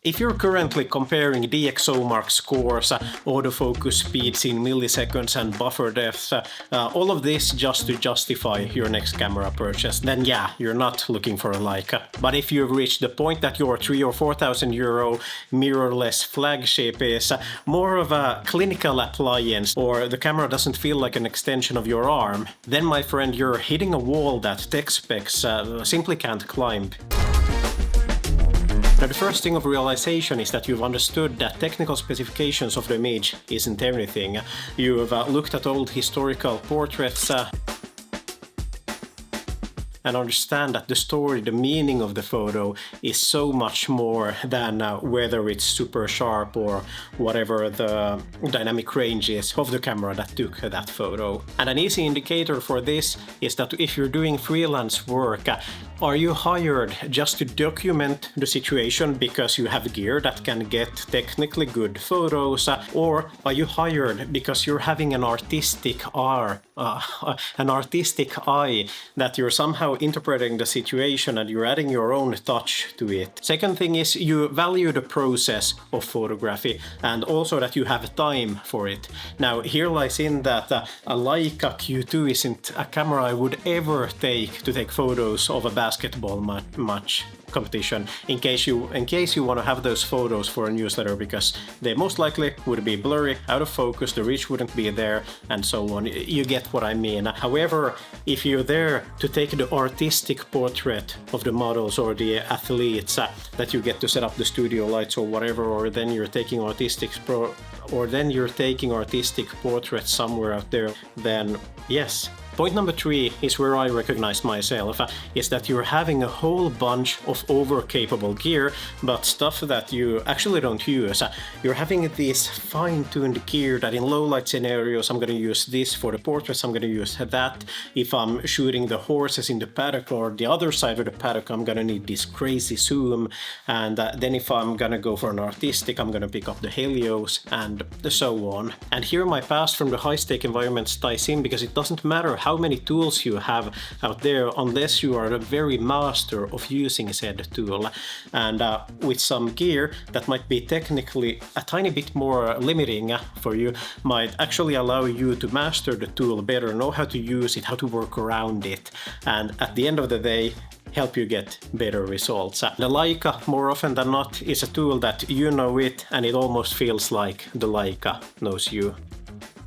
If you're currently comparing DxO Mark scores, autofocus speeds in milliseconds and buffer depth, all of this just to justify your next camera purchase, then yeah, you're not looking for a Leica. But if you've reached the point that your 3,000 or 4,000 euro mirrorless flagship is more of a clinical appliance, or the camera doesn't feel like an extension of your arm, then my friend, you're hitting a wall that tech specs simply can't climb. Now, the first thing of realization is that you've understood that technical specifications of the image isn't everything. You've looked at old historical portraits and understand that the story, the meaning of the photo is so much more than whether it's super sharp or whatever the dynamic range is of the camera that took that photo. And an easy indicator for this is that if you're doing freelance work, are you hired just to document the situation because you have gear that can get technically good photos, or are you hired because you're having an artistic eye that you're somehow interpreting the situation and you're adding your own touch to it? Second thing is you value the process of photography and also that you have time for it. Now, here lies in that a Leica Q2 isn't a camera I would ever take to take photos of a basketball match competition in case you want to have those photos for a newsletter, because they most likely would be blurry, out of focus, the reach wouldn't be there, and so on. You get what I mean. However, if you're there to take the artistic portrait of the models or the athletes, that you get to set up the studio lights or whatever, or then you're taking artistic portraits somewhere out there, then yes. Point number 3 is where I recognize myself, is that you're having a whole bunch of over-capable gear, but stuff that you actually don't use. You're having this fine-tuned gear that in low-light scenarios, I'm going to use this for the portraits, I'm going to use that. If I'm shooting the horses in the paddock or the other side of the paddock, I'm going to need this crazy zoom. And then if I'm going to go for an artistic, I'm going to pick up the Helios and so on. And here my past from the high-stake environments ties in, because it doesn't matter how many tools you have out there unless you are the very master of using said tool. And with some gear that might be technically a tiny bit more limiting for you, might actually allow you to master the tool better, know how to use it, how to work around it, and at the end of the day help you get better results. The Leica, more often than not, is a tool that you know it and it almost feels like the Leica knows you.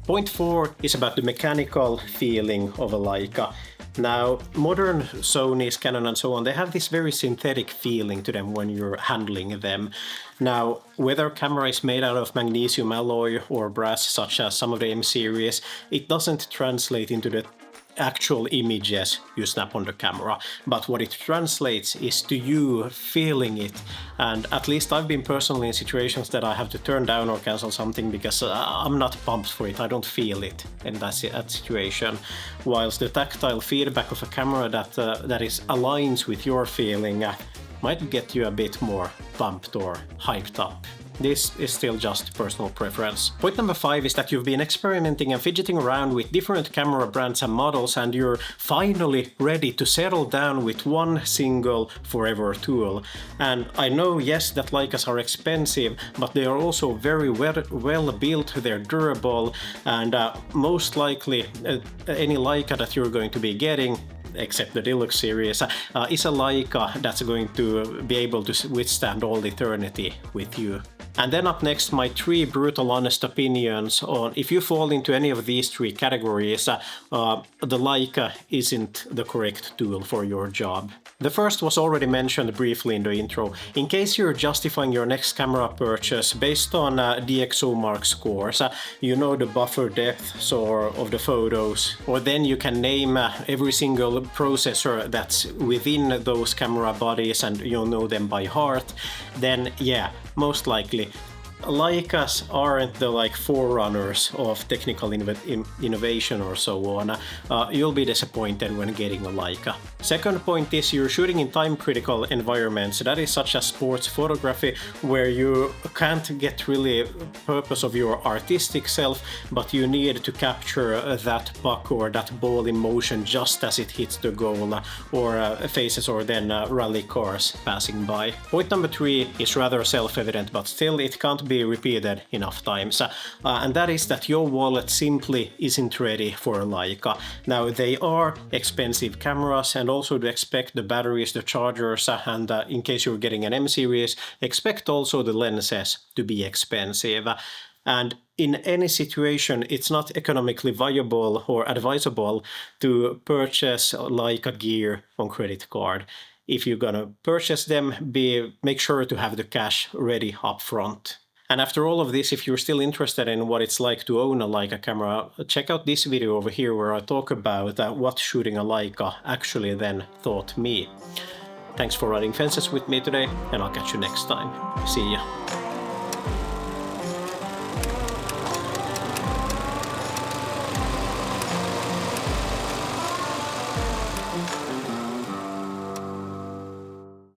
Point 4 is about the mechanical feeling of a Leica. Now, modern Sonys, Canon and so on, they have this very synthetic feeling to them when you're handling them. Now, whether camera is made out of magnesium alloy or brass, such as some of the M series, it doesn't translate into the actual images you snap on the camera, but what it translates is to you feeling it. And at least I've been personally in situations that I have to turn down or cancel something because I'm not pumped for it, I don't feel it in that situation. Whilst the tactile feedback of a camera that aligns with your feeling might get you a bit more pumped or hyped up. This is still just personal preference. Point number 5 is that you've been experimenting and fidgeting around with different camera brands and models, and you're finally ready to settle down with one single forever tool. And I know, yes, that Leicas are expensive, but they are also very well built, they're durable, and most likely any Leica that you're going to be getting, except the Deluxe series, is a Leica that's going to be able to withstand all eternity with you. And then up next, my 3 brutal honest opinions on if you fall into any of these 3 categories, the Leica isn't the correct tool for your job. The first was already mentioned briefly in the intro. In case you're justifying your next camera purchase based on DxO Mark scores, you know the buffer depths of the photos, or then you can name every single processor that's within those camera bodies and you'll know them by heart, then yeah, most likely Leicas aren't the like forerunners of technical innovation or so on. You'll be disappointed when getting a Leica. Second point is you're shooting in time-critical environments, that is such as sports photography, where you can't get really purpose of your artistic self, but you need to capture that puck or that ball in motion just as it hits the goal, or faces or then rally cars passing by. Point number 3 is rather self-evident, but still it can't be repeated enough times, and that is that your wallet simply isn't ready for a Leica. Now, they are expensive cameras, and also to expect the batteries, the chargers, and in case you're getting an M series, expect also the lenses to be expensive. And in any situation, it's not economically viable or advisable to purchase Leica gear on credit card. If you're gonna purchase them, make sure to have the cash ready up front. And after all of this, if you're still interested in what it's like to own a Leica camera, check out this video over here where I talk about what shooting a Leica actually then taught me. Thanks for riding fences with me today, and I'll catch you next time. See ya.